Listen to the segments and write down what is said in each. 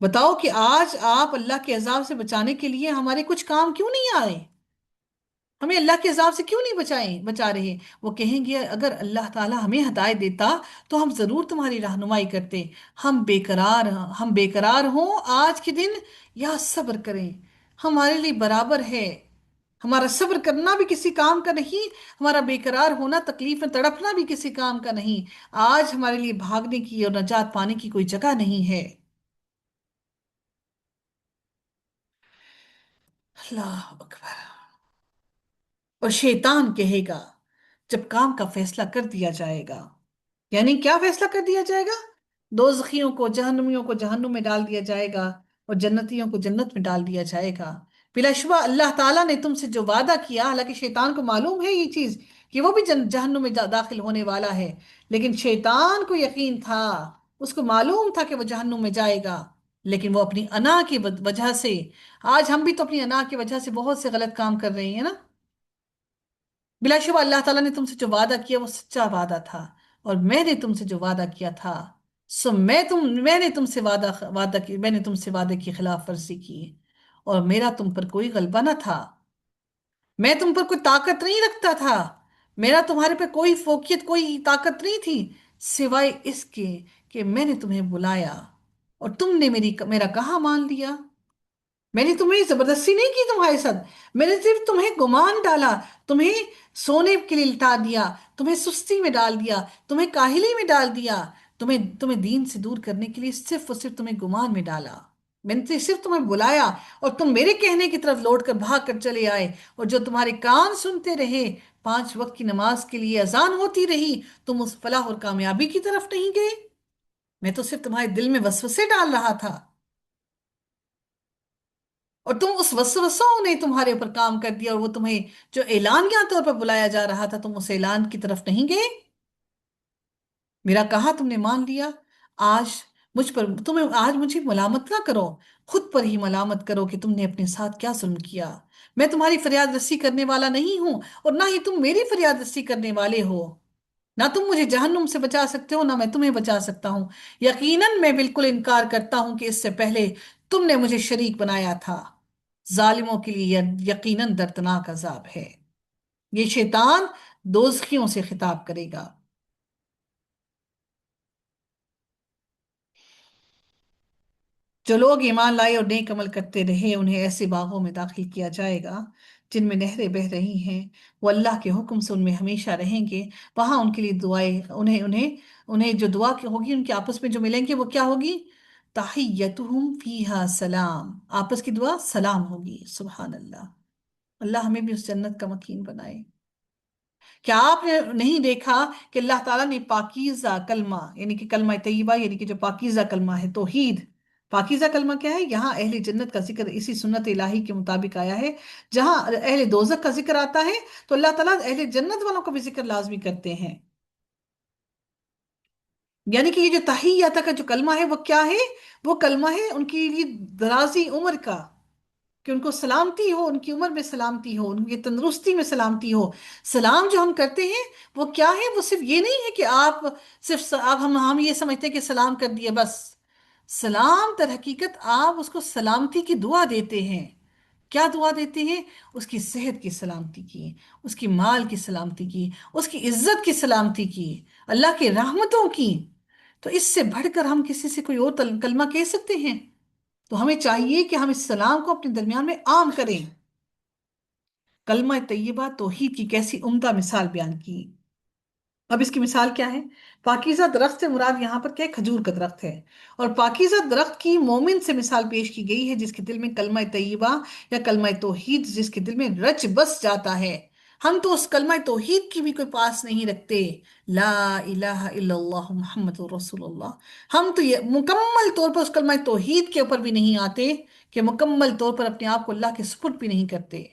بتاؤ کہ آج آپ اللہ کے عذاب سے بچانے کے لیے ہمارے کچھ کام کیوں نہیں آئے؟ ہمیں اللہ کے عذاب سے کیوں نہیں بچا رہے؟ وہ کہیں گے اگر اللہ تعالی ہمیں ہدایت دیتا تو ہم ضرور تمہاری رہنمائی کرتے۔ ہم بے قرار ہوں آج کے دن یا صبر کریں، ہمارے لیے برابر ہے۔ ہمارا صبر کرنا بھی کسی کام کا نہیں، ہمارا بے قرار ہونا، تکلیف میں تڑپنا بھی کسی کام کا نہیں۔ آج ہمارے لیے بھاگنے کی اور نجات پانے کی کوئی جگہ نہیں ہے۔ اللہ اکبر۔ اور شیطان کہے گا جب کام کا فیصلہ کر دیا جائے گا، یعنی کیا فیصلہ کر دیا جائے گا؟ دوزخیوں کو، جہنمیوں کو جہنم میں ڈال دیا جائے گا، اور جنتیوں کو جنت میں ڈال دیا جائے گا۔ بلا شبہ اللہ تعالیٰ نے تم سے جو وعدہ کیا، حالانکہ شیطان کو معلوم ہے یہ چیز کہ وہ بھی جہنم میں داخل ہونے والا ہے، لیکن شیطان کو یقین تھا، اس کو معلوم تھا کہ وہ جہنم میں جائے گا، لیکن وہ اپنی انا کی وجہ سے، آج ہم بھی تو اپنی انا کی وجہ سے بہت سے غلط کام کر رہے ہیں نا۔ بلا شبہ اللہ تعالیٰ نے تم سے جو وعدہ کیا وہ سچا وعدہ تھا، اور میں نے تم سے جو وعدہ کیا تھا، میں نے تم سے میں نے تم سے وعدے کی خلاف ورزی کی، اور میرا تم پر کوئی غلبہ نہ تھا۔ میں تم پر کوئی طاقت نہیں رکھتا تھا، میرا تمہارے پہ کوئی فوقیت، کوئی طاقت نہیں تھی، سوائے اس کے کہ میں نے تمہیں بلایا اور تم نے میرا کہا مان لیا۔ میں نے تمہیں زبردستی نہیں کی تمہارے ساتھ، میں نے صرف تمہیں گمان ڈالا، تمہیں سونے کے لیے لٹا دیا، تمہیں سستی میں ڈال دیا، تمہیں کاہلی میں ڈال دیا، تمہیں دین سے دور کرنے کے لیے صرف اور صرف تمہیں گمان میں ڈالا۔ میں نے صرف تمہیں بلایا اور تم میرے کہنے کی طرف لوٹ کر بھاگ کر چلے آئے، اور جو تمہارے کان سنتے رہے، 5 وقت کی نماز کے لیے اذان ہوتی رہی، تم اس فلاح اور کامیابی کی طرف نہیں گئے۔ میں تو صرف تمہارے دل میں وسوسے ڈال رہا تھا، اور تم اس وسوسوں نے تمہارے اوپر کام کر دیا، اور وہ تمہیں جو اعلانیہ طور پر بلایا جا رہا تھا تم اس اعلان کی طرف نہیں گئے، میرا کہا تم نے مان لیا۔ آج آج مجھے ملامت نہ کرو، خود پر ہی ملامت کرو کہ تم نے اپنے ساتھ کیا ظلم کیا۔ میں تمہاری فریاد رسی کرنے والا نہیں ہوں، اور نہ ہی تم میری فریاد رسی کرنے والے ہو۔ نہ تم مجھے جہنم سے بچا سکتے ہو، نہ میں تمہیں بچا سکتا ہوں۔ یقیناً میں بالکل انکار کرتا ہوں کہ اس سے پہلے تم نے مجھے شریک بنایا تھا۔ ظالموں کے لیے یہ یقیناً دردناک عذاب ہے۔ یہ شیطان دوزخیوں سے خطاب کرے گا۔ جو لوگ ایمان لائے اور نیک عمل کرتے رہے، انہیں ایسے باغوں میں داخل کیا جائے گا جن میں نہریں بہہ رہی ہیں، وہ اللہ کے حکم سے ان میں ہمیشہ رہیں گے۔ وہاں ان کے لیے دعائیں، انہیں جو دعا کی ہوگی، ان کے آپس میں جو ملیں گے وہ کیا ہوگی؟ تحیتہم فیہا سلام، آپس کی دعا سلام ہوگی۔ سبحان اللہ، اللہ ہمیں بھی اس جنت کا مکین بنائے۔ کیا آپ نے نہیں دیکھا کہ اللہ تعالیٰ نے پاکیزہ کلمہ، یعنی کہ کلمہ طیبہ، یعنی کہ جو پاکیزہ کلمہ ہے، توحید، پاکیزہ کلمہ کیا ہے؟ یہاں اہل جنت کا ذکر اسی سنت الہی کے مطابق آیا ہے۔ جہاں اہل دوزخ کا ذکر آتا ہے تو اللہ تعالیٰ اہل جنت والوں کا بھی ذکر لازمی کرتے ہیں۔ یعنی کہ یہ جو تحیہ کا جو کلمہ ہے وہ کیا ہے؟ وہ کلمہ ہے ان کی لیے درازی عمر کا، کہ ان کو سلامتی ہو، ان کی عمر میں سلامتی ہو، ان کی تندرستی میں سلامتی ہو۔ سلام جو ہم کرتے ہیں وہ کیا ہے؟ وہ صرف یہ نہیں ہے کہ آپ صرف آپ ہم یہ سمجھتے ہیں کہ سلام کر دیے بس۔ سلام در حقیقت آپ اس کو سلامتی کی دعا دیتے ہیں۔ کیا دعا دیتے ہیں؟ اس کی صحت کی سلامتی کی، اس کی مال کی سلامتی کی، اس کی عزت کی سلامتی کی، اللہ کی رحمتوں کی۔ تو اس سے بڑھ کر ہم کسی سے کوئی اور کلمہ کہہ سکتے ہیں؟ تو ہمیں چاہیے کہ ہم اس سلام کو اپنے درمیان میں عام کریں۔ کلمہ طیبہ توحید کی کیسی عمدہ مثال بیان کی۔ اب اس کی مثال کیا ہے؟ پاکیزہ درخت سے مراد یہاں پر کیا ہے؟ کھجور کا درخت ہے، اور پاکیزہ درخت کی مومن سے مثال پیش کی گئی ہے جس کے دل میں کلمہ طیبہ یا کلمہ توحید جس کے دل میں رچ بس جاتا ہے۔ ہم تو اس کلمہ توحید کی بھی کوئی پاس نہیں رکھتے، لا الہ الا اللہ محمد رسول اللہ۔ ہم تو یہ مکمل طور پر اس کلمہ توحید کے اوپر بھی نہیں آتے کہ مکمل طور پر اپنے آپ کو اللہ کے سپرد بھی نہیں کرتے۔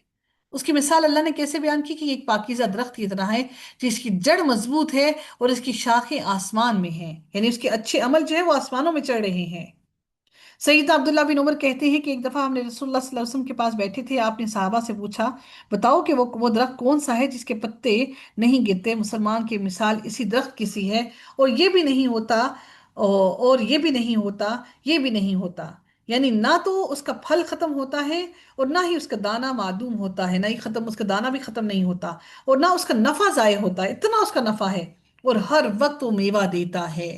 اس کی مثال اللہ نے کیسے بیان کی کہ یہ ایک پاکیزہ درخت کی طرح ہے جس کی جڑ مضبوط ہے اور اس کی شاخیں آسمان میں ہیں، یعنی اس کے اچھے عمل جو ہے وہ آسمانوں میں چڑھ رہے ہیں۔ سیدنا عبداللہ بن عمر کہتے ہیں کہ ایک دفعہ ہم نے رسول اللہ صلی اللہ علیہ وسلم کے پاس بیٹھے تھے، آپ نے صحابہ سے پوچھا بتاؤ کہ وہ درخت کون سا ہے جس کے پتے نہیں گرتے؟ مسلمان کی مثال اسی درخت کی سی ہے، اور یہ بھی نہیں ہوتا، اور یہ بھی نہیں ہوتا، یہ بھی نہیں ہوتا، یعنی نہ تو اس کا پھل ختم ہوتا ہے اور نہ ہی اس کا دانہ معدوم ہوتا ہے، نہ ہی ختم، اس کا دانہ بھی ختم نہیں ہوتا، اور نہ اس کا نفع ضائع ہوتا ہے، اتنا اس کا نفع ہے، اور ہر وقت وہ میوہ دیتا ہے۔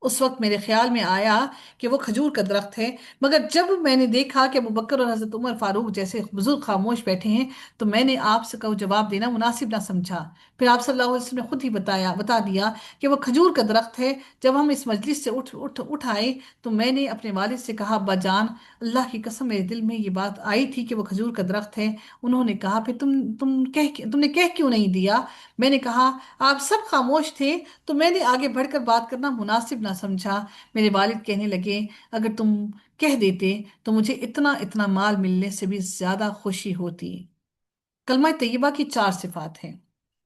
اس وقت میرے خیال میں آیا کہ وہ کھجور کا درخت ہے، مگر جب میں نے دیکھا کہ ابو بکر اور حضرت عمر فاروق جیسے بزرگ خاموش بیٹھے ہیں، تو میں نے آپ سے کو جواب دینا مناسب نہ سمجھا۔ پھر آپ صلی اللہ علیہ وسلم نے خود ہی بتا دیا کہ وہ کھجور کا درخت ہے۔ جب ہم اس مجلس سے اٹھ آئے تو میں نے اپنے والد سے کہا، ابا جان، اللہ کی قسم میرے دل میں یہ بات آئی تھی کہ وہ کھجور کا درخت ہے۔ انہوں نے کہا، پھر تم نے کہہ کیوں نہیں دیا؟ میں نے کہا، آپ سب خاموش تھے تو میں نے آگے بڑھ کر بات کرنا مناسب نہ سمجھا۔ میرے والد کہنے لگے، اگر تم کہہ دیتے تو مجھے اتنا اتنا مال ملنے سے بھی زیادہ خوشی ہوتی۔ کلمہ طیبہ کی چار صفات ہیں۔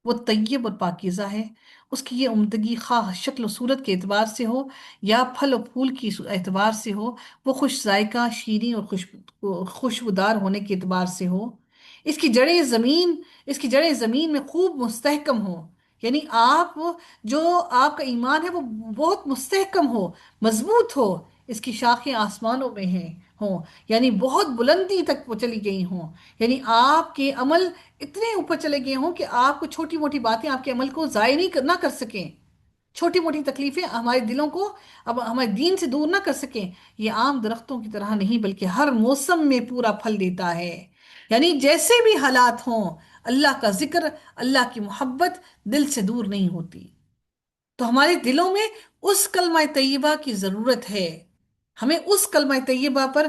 وہ طیب اور پاکیزہ ہے۔ اس کی یہ عمدگی خواہ شکل و صورت کے اعتبار سے ہو یا پھل و پھول کی اعتبار سے ہو، وہ خوش ذائقہ، شیریں اور خوشبودار ہونے کے اعتبار سے ہو، اس کی جڑیں زمین اس کی جڑیں زمین میں خوب مستحکم ہو، یعنی جو آپ کا ایمان ہے وہ بہت مستحکم ہو، مضبوط ہو، اس کی شاخیں آسمانوں میں ہوں، یعنی بہت بلندی تک وہ چلی گئی ہوں، یعنی آپ کے عمل اتنے اوپر چلے گئے ہوں کہ آپ کو چھوٹی موٹی باتیں آپ کے عمل کو ضائع نہ کر سکیں، چھوٹی موٹی تکلیفیں ہمارے دلوں کو اب ہمارے دین سے دور نہ کر سکیں۔ یہ عام درختوں کی طرح نہیں بلکہ ہر موسم میں پورا پھل دیتا ہے، یعنی جیسے بھی حالات ہوں، اللہ کا ذکر، اللہ کی محبت دل سے دور نہیں ہوتی۔ تو ہمارے دلوں میں اس کلمہ طیبہ کی ضرورت ہے، ہمیں اس کلمہ طیبہ پر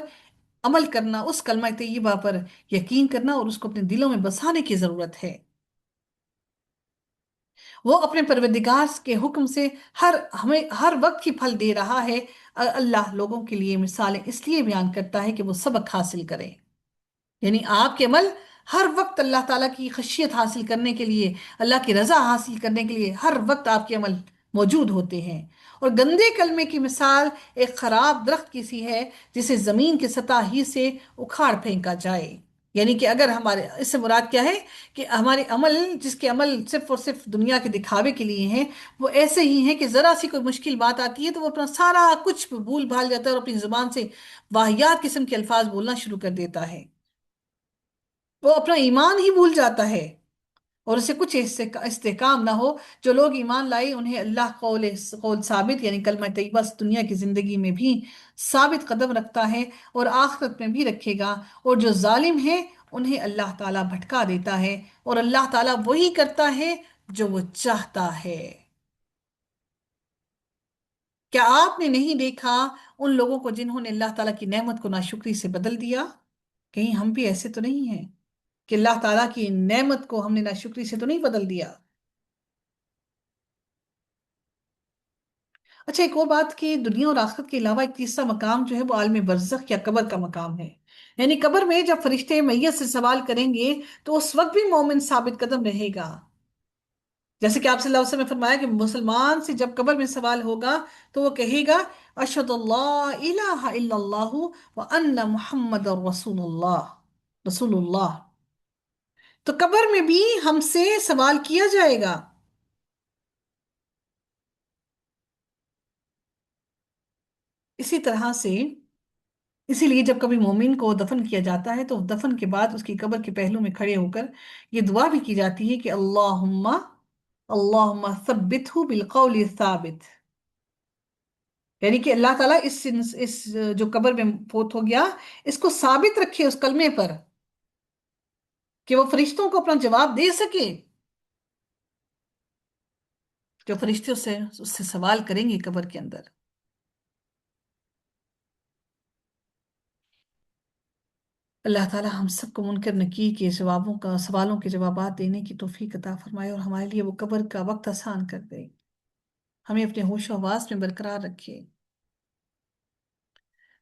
عمل کرنا، اس کلمہ طیبہ پر یقین کرنا اور اس کو اپنے دلوں میں بسانے کی ضرورت ہے۔ وہ اپنے پروردگار کے حکم سے ہمیں ہر وقت ہی پھل دے رہا ہے۔ اللہ لوگوں کے لیے مثالیں اس لیے بیان کرتا ہے کہ وہ سبق حاصل کریں، یعنی آپ کے عمل ہر وقت اللہ تعالیٰ کی خشیت حاصل کرنے کے لیے، اللہ کی رضا حاصل کرنے کے لیے ہر وقت آپ کے عمل موجود ہوتے ہیں۔ اور گندے کلمے کی مثال ایک خراب درخت کی سی ہے جسے زمین کی سطح ہی سے اکھاڑ پھینکا جائے، یعنی کہ اگر ہمارے اس سے مراد کیا ہے کہ ہمارے عمل، جس کے عمل صرف اور صرف دنیا کے دکھاوے کے لیے ہیں، وہ ایسے ہی ہیں کہ ذرا سی کوئی مشکل بات آتی ہے تو وہ اپنا سارا کچھ بھول بھال جاتا ہے اور اپنی زبان سے واہیات قسم کے الفاظ بولنا شروع کر دیتا ہے، وہ اپنا ایمان ہی بھول جاتا ہے اور اسے کچھ استحکام نہ ہو۔ جو لوگ ایمان لائے انہیں اللہ قول ثابت یعنی کلمہ طیبہ دنیا کی زندگی میں بھی ثابت قدم رکھتا ہے اور آخرت میں بھی رکھے گا، اور جو ظالم ہیں انہیں اللہ تعالیٰ بھٹکا دیتا ہے، اور اللہ تعالیٰ وہی کرتا ہے جو وہ چاہتا ہے۔ کیا آپ نے نہیں دیکھا ان لوگوں کو جنہوں نے اللہ تعالیٰ کی نعمت کو ناشکری سے بدل دیا؟ کہیں ہم بھی ایسے تو نہیں ہیں کہ اللہ تعالیٰ کی نعمت کو ہم نے ناشکری سے تو نہیں بدل دیا؟ اچھا، ایک اور بات کہ دنیا اور آخرت کے علاوہ ایک تیسرا مقام جو ہے وہ عالم برزخ یا قبر کا مقام ہے، یعنی قبر میں جب فرشتے میت سے سوال کریں گے تو اس وقت بھی مومن ثابت قدم رہے گا، جیسے کہ آپ صلی اللہ علیہ وسلم نے فرمایا کہ مسلمان سے جب قبر میں سوال ہوگا تو وہ کہے گا، اشہد اللہ الہ الا اللہ وان محمد رسول اللہ۔ تو قبر میں بھی ہم سے سوال کیا جائے گا۔ اسی طرح سے، اسی لیے جب کبھی مومن کو دفن کیا جاتا ہے تو دفن کے بعد اس کی قبر کے پہلو میں کھڑے ہو کر یہ دعا بھی کی جاتی ہے کہ اللہم ثبتہ بالقول الثابت، یعنی کہ اللہ تعالیٰ اس جو قبر میں فوت ہو گیا اس کو ثابت رکھے اس کلمے پر کہ وہ فرشتوں کو اپنا جواب دے سکے، جو فرشتے اس سے سوال کریں گے قبر کے اندر۔ اللہ تعالیٰ ہم سب کو منکر نکیر کے سوالوں کے جوابات دینے کی توفیق عطا فرمائے اور ہمارے لیے وہ قبر کا وقت آسان کر دے، ہمیں اپنے ہوش و حواس میں برقرار رکھے۔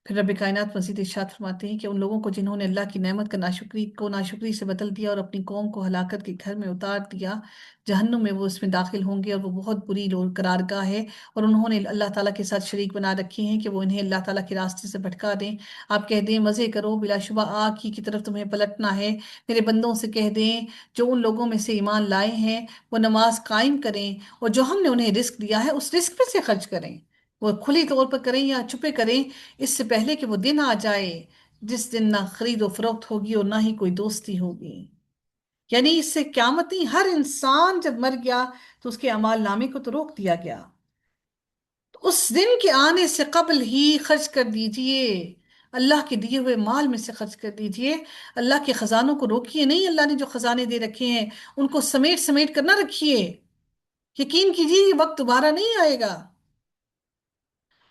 پھر رب کائنات مزید ارشاد فرماتے ہیں کہ ان لوگوں کو جنہوں نے اللہ کی نعمت کا ناشکری سے بدل دیا اور اپنی قوم کو ہلاکت کے گھر میں اتار دیا، جہنم میں وہ اس میں داخل ہوں گے اور وہ بہت بری قرارگاہ ہے، اور انہوں نے اللہ تعالیٰ کے ساتھ شریک بنا رکھے ہیں کہ وہ انہیں اللہ تعالیٰ کے راستے سے بھٹکا دیں۔ آپ کہہ دیں، مزے کرو، بلا شبہ آگ ہی کی طرف تمہیں پلٹنا ہے۔ میرے بندوں سے کہہ دیں جو ان لوگوں میں سے ایمان لائے ہیں وہ نماز قائم کریں اور جو ہم نے انہیں رزق دیا ہے اس رزق میں سے خرچ کریں۔ وہ کھلی طور پر کریں یا چھپے کریں، اس سے پہلے کہ وہ دن آ جائے جس دن نہ خرید و فروخت ہوگی اور نہ ہی کوئی دوستی ہوگی۔ یعنی اس سے قیامت نہیں، ہر انسان جب مر گیا تو اس کے اعمال نامے کو تو روک دیا گیا، تو اس دن کے آنے سے قبل ہی خرچ کر دیجئے، اللہ کے دیے ہوئے مال میں سے خرچ کر دیجئے۔ اللہ کے خزانوں کو روکیے نہیں، اللہ نے جو خزانے دے رکھے ہیں ان کو سمیٹ سمیٹ کر نہ رکھیے۔ یقین کیجیے یہ وقت دوبارہ نہیں آئے گا۔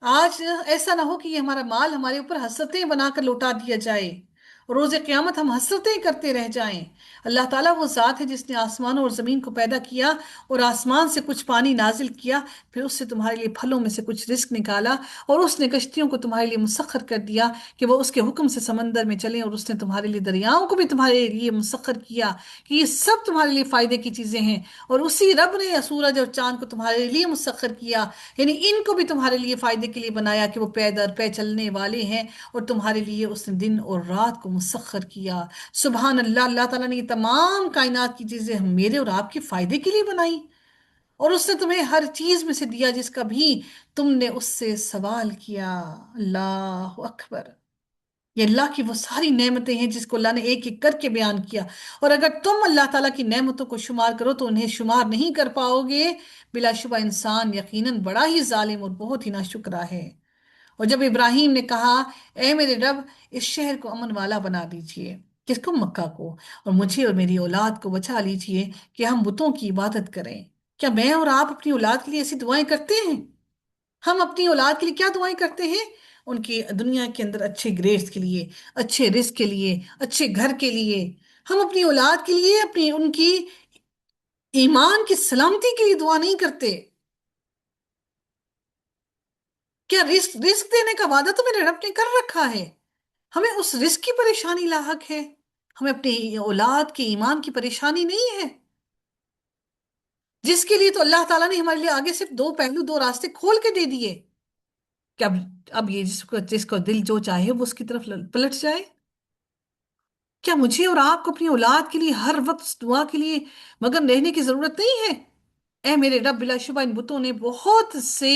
آج ایسا نہ ہو کہ یہ ہمارا مال ہمارے اوپر حسرتیں بنا کر لوٹا دیا جائے، اور روز قیامت ہم حسرتیں کرتے رہ جائیں۔ اللہ تعالیٰ وہ ذات ہے جس نے آسمانوں اور زمین کو پیدا کیا اور آسمان سے کچھ پانی نازل کیا، پھر اس سے تمہارے لیے پھلوں میں سے کچھ رزق نکالا، اور اس نے کشتیوں کو تمہارے لیے مسخر کر دیا کہ وہ اس کے حکم سے سمندر میں چلیں، اور اس نے تمہارے لیے دریاؤں کو بھی تمہارے لیے مسخر کیا کہ یہ سب تمہارے لیے فائدے کی چیزیں ہیں۔ اور اسی رب نے سورج اور چاند کو تمہارے لیے مسخر کیا، یعنی ان کو بھی تمہارے لیے فائدے کے لیے بنایا کہ وہ پے در پے چلنے والے ہیں، اور تمہارے لیے اس نے دن اور رات کو مسخر کیا۔ سبحان اللہ، اللہ تعالیٰ نے یہ تمام کائنات کی چیزیں میرے اور آپ کے فائدے کے لیے بنائی، اور اس نے تمہیں ہر چیز میں سے دیا جس کا بھی تم نے اس سے سوال کیا۔ اللہ اکبر! یہ اللہ کی وہ ساری نعمتیں ہیں جس کو اللہ نے ایک ایک کر کے بیان کیا، اور اگر تم اللہ تعالیٰ کی نعمتوں کو شمار کرو تو انہیں شمار نہیں کر پاؤ گے۔ بلا شبہ انسان یقیناً بڑا ہی ظالم اور بہت ہی ناشکرا ہے۔ اور جب ابراہیم نے کہا اے میرے رب، اس شہر کو امن والا بنا دیجئے، کس کو؟ مکہ کو، اور مجھے اور میری اولاد کو بچا لیجئے کہ ہم بتوں کی عبادت کریں۔ کیا میں اور آپ اپنی اولاد کے لیے ایسی دعائیں کرتے ہیں؟ ہم اپنی اولاد کے لیے کیا دعائیں کرتے ہیں؟ ان کی دنیا کے اندر اچھے گریڈز کے لیے، اچھے رزق کے لیے، اچھے گھر کے لیے۔ ہم اپنی اولاد کے لیے، اپنی ان کی ایمان کی سلامتی کے لیے دعا نہیں کرتے؟ کیا رزق دینے کا وعدہ تو میرے رب نے کر رکھا ہے، ہمیں اس رزق کی پریشانی لاحق ہے، ہمیں اپنی اولاد کے ایمان کی پریشانی نہیں ہے، جس کے لیے تو اللہ تعالیٰ نے ہمارے لیے آگے صرف دو پہلو، دو راستے کھول کے دے دیے کہ اب یہ جس کو دل جو چاہے وہ اس کی طرف پلٹ جائے۔ کیا مجھے اور آپ کو اپنی اولاد کے لیے ہر وقت اس دعا کے لیے مگن رہنے کی ضرورت نہیں ہے؟ اے میرے رب، بلا شبہ ان بتوں نے بہت سے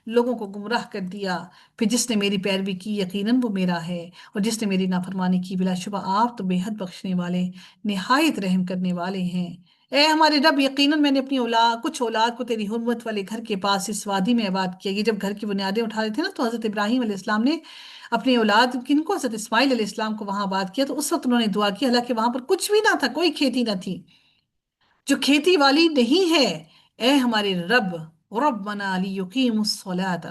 لوگوں کو گمراہ کر دیا، پھر جس نے میری پیروی کی یقیناً وہ میرا ہے، اور جس نے میری نافرمانی کی بلا شبہ آپ تو بے حد بخشنے والے، نہایت رحم کرنے والے ہیں۔ اے ہمارے رب، یقیناً میں نے اپنی کچھ اولاد کو تیری حرمت والے گھر کے پاس اس وادی میں آباد کیا۔ یہ جب گھر کی بنیادیں اٹھا رہے تھے نا، تو حضرت ابراہیم علیہ السلام نے اپنی اولاد کن کو؟ حضرت اسماعیل علیہ السلام کو وہاں آباد کیا، تو اس وقت انہوں نے دعا کی، حالانکہ وہاں پر کچھ بھی نہ تھا، کوئی کھیتی نہ تھی جو کھیتی والی نہیں ہے۔ اے ہمارے رب، ربنا لیقیم الصلاۃ،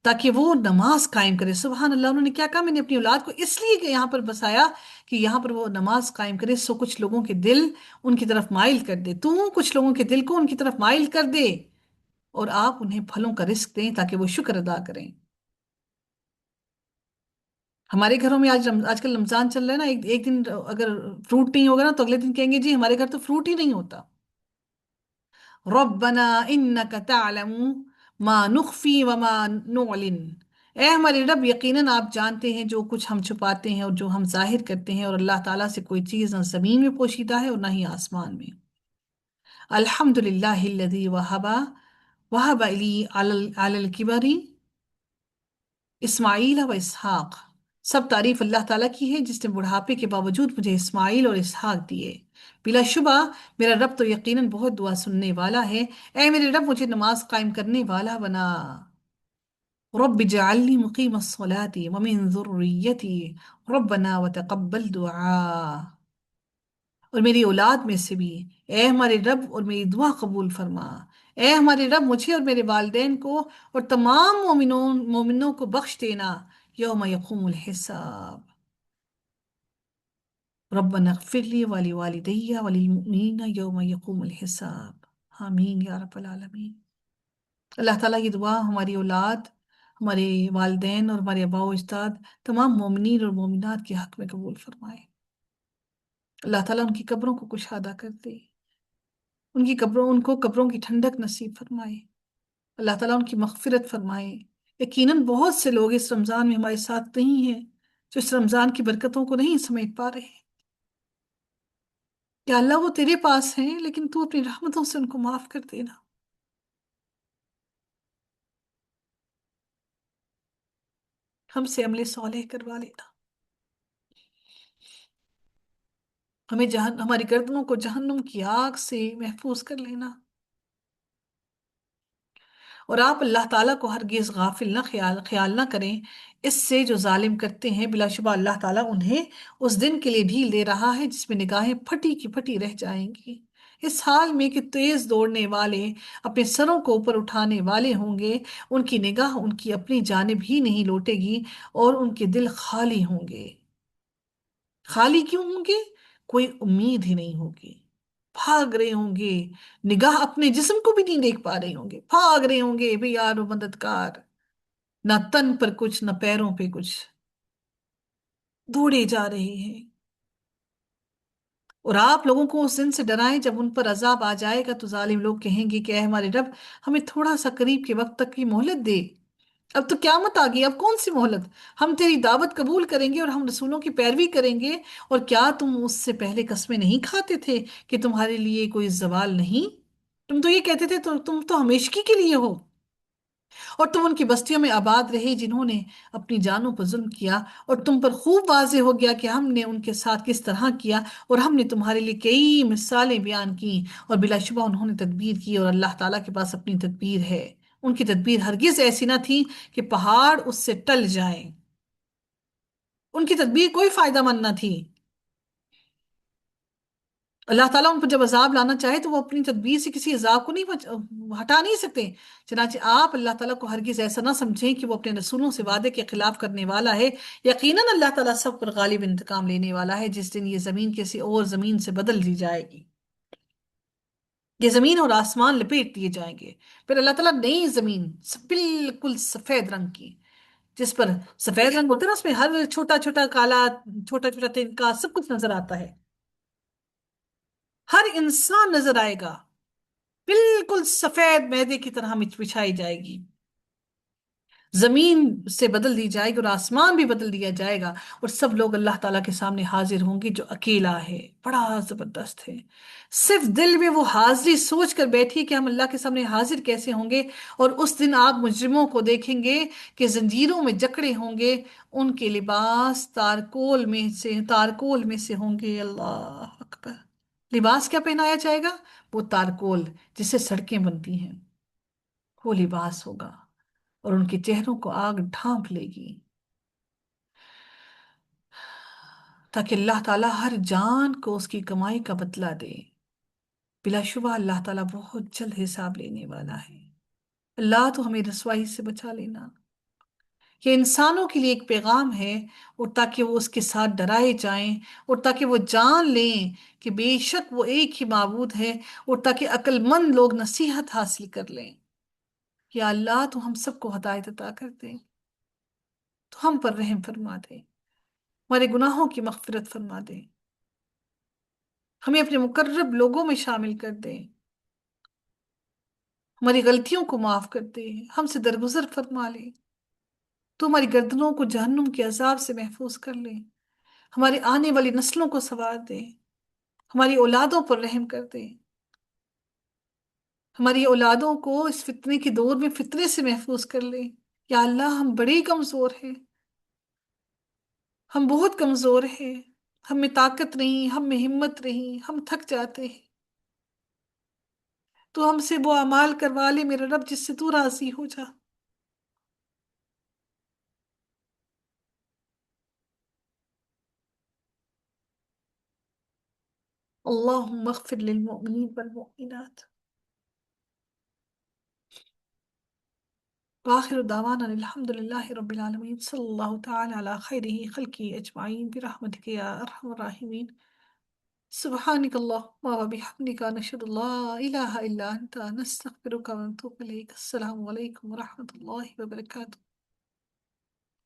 تاکہ وہ نماز قائم کرے۔ سبحان اللہ! انہوں نے کیا کہا؟ میں نے اپنی اولاد کو اس لیے کہ یہاں پر بسایا کہ یہاں پر وہ نماز قائم کرے، سو کچھ لوگوں کے دل ان کی طرف مائل کر دے، تو کچھ لوگوں کے دل کو ان کی طرف مائل کر دے، اور آپ انہیں پھلوں کا رزق دیں تاکہ وہ شکر ادا کریں۔ ہمارے گھروں میں آج کل رمضان چل رہا ہے نا، ایک دن اگر فروٹ نہیں ہوگا نا تو اگلے دن کہیں گے جی ہمارے گھر تو فروٹ ہی نہیں ہوتا۔ ربنا انک تعلم ما نخفی وما نعلن، اے ہمارے رب، یقیناً آپ جانتے ہیں جو کچھ ہم چھپاتے ہیں اور جو ہم ظاہر کرتے ہیں، اور اللہ تعالیٰ سے کوئی چیز نہ زمین میں پوشیدہ ہے اور نہ ہی آسمان میں۔ الحمد للہ الذی وہب لی علی الکبر اسماعیل و اسحاق، سب تعریف اللہ تعالیٰ کی ہے جس نے بڑھاپے کے باوجود مجھے اسماعیل اور اسحاق دیے۔ بلا شبہ میرا رب تو یقیناً بہت دعا سننے والا ہے۔ اے میرے رب، مجھے نماز قائم کرنے والا بنا۔ رب اجعلنی مقیم الصلاة ومن ذریتی ربنا وتقبل دعا، اور میری اولاد میں سے بھی اے ہمارے رب اور میری دعا قبول فرما۔ اے ہمارے رب، مجھے اور میرے والدین کو اور تمام مومنوں کو بخش دینا یوم یقوم الحساب۔ ربنا اغفر لی ولی والدی وللمؤمنین یوم یقوم الحساب، آمین یا رب العالمین۔ اللہ تعالیٰ یہ دعا ہماری اولاد، ہمارے والدین اور ہمارے آباء و اجداد، تمام مومنین اور مومنات کے حق میں قبول فرمائے۔ اللہ تعالیٰ ان کی قبروں کو کشادہ کر دے، ان کو قبروں کی ٹھنڈک نصیب فرمائے، اللہ تعالیٰ ان کی مغفرت فرمائے۔ یقیناً بہت سے لوگ اس رمضان میں ہمارے ساتھ نہیں ہیں جو اس رمضان کی برکتوں کو نہیں سمیٹ پا رہے۔ یا اللہ، وہ تیرے پاس ہیں لیکن تو اپنی رحمتوں سے ان کو معاف کر دینا۔ ہم سے عمل صالح کروا لینا، ہمیں ہماری گردنوں کو جہنم کی آگ سے محفوظ کر لینا، اور آپ اللہ تعالیٰ کو ہرگز غافل نہ خیال نہ کریں اس سے جو ظالم کرتے ہیں، بلا شبہ اللہ تعالیٰ انہیں اس دن کے لیے ڈھیل دے رہا ہے جس میں نگاہیں پھٹی کی پھٹی رہ جائیں گی، اس حال میں کہ تیز دوڑنے والے اپنے سروں کو اوپر اٹھانے والے ہوں گے، ان کی نگاہ ان کی اپنی جانب ہی نہیں لوٹے گی، اور ان کے دل خالی ہوں گے۔ خالی کیوں ہوں گے؟ کوئی امید ہی نہیں ہوگی، بھاگ رہے ہوں گے، نگاہ اپنے جسم کو بھی نہیں دیکھ پا رہے ہوں گے، بھاگ رہے ہوں گے بے یار و مددگار، نہ تن پر کچھ نہ پیروں پہ کچھ، دوڑے جا رہے ہیں۔ اور آپ لوگوں کو اس دن سے ڈرائیں جب ان پر عذاب آ جائے گا تو ظالم لوگ کہیں گے کہ اے ہمارے رب، ہمیں تھوڑا سا قریب کے وقت تک کی مہلت دے، اب تو قیامت آ گئی، اب کون سی مہلت؟ ہم تیری دعوت قبول کریں گے اور ہم رسولوں کی پیروی کریں گے، اور کیا تم اس سے پہلے قسمیں نہیں کھاتے تھے کہ تمہارے لیے کوئی زوال نہیں؟ تم تو یہ کہتے تھے تم تو ہمیشگی کے لیے ہو، اور تم ان کی بستیوں میں آباد رہے جنہوں نے اپنی جانوں پر ظلم کیا، اور تم پر خوب واضح ہو گیا کہ ہم نے ان کے ساتھ کس طرح کیا، اور ہم نے تمہارے لیے کئی مثالیں بیان کی، اور بلا شبہ انہوں نے تدبیر کی، اور اللہ تعالیٰ کے پاس اپنی تدبیر ہے۔ ان کی تدبیر ہرگز ایسی نہ تھی کہ پہاڑ اس سے ٹل جائیں، ان کی تدبیر کوئی فائدہ مند نہ تھی۔ اللہ تعالیٰ ان پر جب عذاب لانا چاہے تو وہ اپنی تدبیر سے کسی عذاب کو نہیں ہٹا نہیں سکتے، چنانچہ آپ اللہ تعالیٰ کو ہرگز ایسا نہ سمجھیں کہ وہ اپنے رسولوں سے وعدے کے خلاف کرنے والا ہے، یقیناً اللہ تعالیٰ سب پر غالب انتقام لینے والا ہے، جس دن یہ زمین کسی اور زمین سے بدل دی جائے گی، یہ زمین اور آسمان لپیٹ دیے جائیں گے، پھر اللہ تعالیٰ نئی زمین بالکل سفید رنگ کی، جس پر سفید رنگ ہوتا ہے نا، اس میں ہر چھوٹا چھوٹا کالا، چھوٹا چھوٹا تنکا سب کچھ نظر آتا ہے، ہر انسان نظر آئے گا، بالکل سفید میدے کی طرح بچھائی جائے گی، زمین سے بدل دی جائے گی اور آسمان بھی بدل دیا جائے گا، اور سب لوگ اللہ تعالیٰ کے سامنے حاضر ہوں گے جو اکیلا ہے، بڑا زبردست ہے۔ صرف دل میں وہ حاضری سوچ کر بیٹھی کہ ہم اللہ کے سامنے حاضر کیسے ہوں گے، اور اس دن آپ مجرموں کو دیکھیں گے کہ زنجیروں میں جکڑے ہوں گے، ان کے لباس تارکول میں سے ہوں گے، اللہ اکبر۔ لباس کیا پہنایا جائے گا؟ وہ تارکول جس سے سڑکیں بنتی ہیں، وہ لباس ہوگا، اور ان کے چہروں کو آگ ڈھانپ لے گی، تاکہ اللہ تعالیٰ ہر جان کو اس کی کمائی کا بدلہ دے۔ بلا شبہ اللہ تعالیٰ بہت جلد حساب لینے والا ہے۔ اللہ تو ہمیں رسوائی سے بچا لینا۔ یہ انسانوں کے لیے ایک پیغام ہے، اور تاکہ وہ اس کے ساتھ ڈرائے جائیں، اور تاکہ وہ جان لیں کہ بے شک وہ ایک ہی معبود ہے، اور تاکہ عقل مند لوگ نصیحت حاصل کر لیں۔ یا اللہ تو ہم سب کو ہدایت عطا کر دے، تو ہم پر رحم فرما دے، ہمارے گناہوں کی مغفرت فرما دے، ہمیں اپنے مقرب لوگوں میں شامل کر دے، ہماری غلطیوں کو معاف کر دے، ہم سے درگزر فرما لے، تو ہماری گردنوں کو جہنم کے عذاب سے محفوظ کر لے، ہماری آنے والی نسلوں کو سنوار دے، ہماری اولادوں پر رحم کر دے، ہماری اولادوں کو اس فتنے کے دور میں فتنے سے محفوظ کر لے۔ یا اللہ ہم بڑے کمزور ہیں، ہم بہت کمزور ہیں، ہم میں طاقت نہیں، ہم میں ہمت نہیں، ہم تھک جاتے ہیں، تو ہم سے وہ اعمال کروا لے میرے رب جس سے تو راضی ہو جا۔ اللهم اغفر للمؤمنين والمؤمنات، وآخر دعوانا الحمد لله رب العالمين، صلى الله تعالى على خيره خلقه أجمعين برحمتك يا أرحم الراحمين، سبحانك اللهم وبحمدك نشهد أن لا إله إلا أنت نستغفرك ونتوب إليك، السلام عليكم ورحمة الله وبركاته۔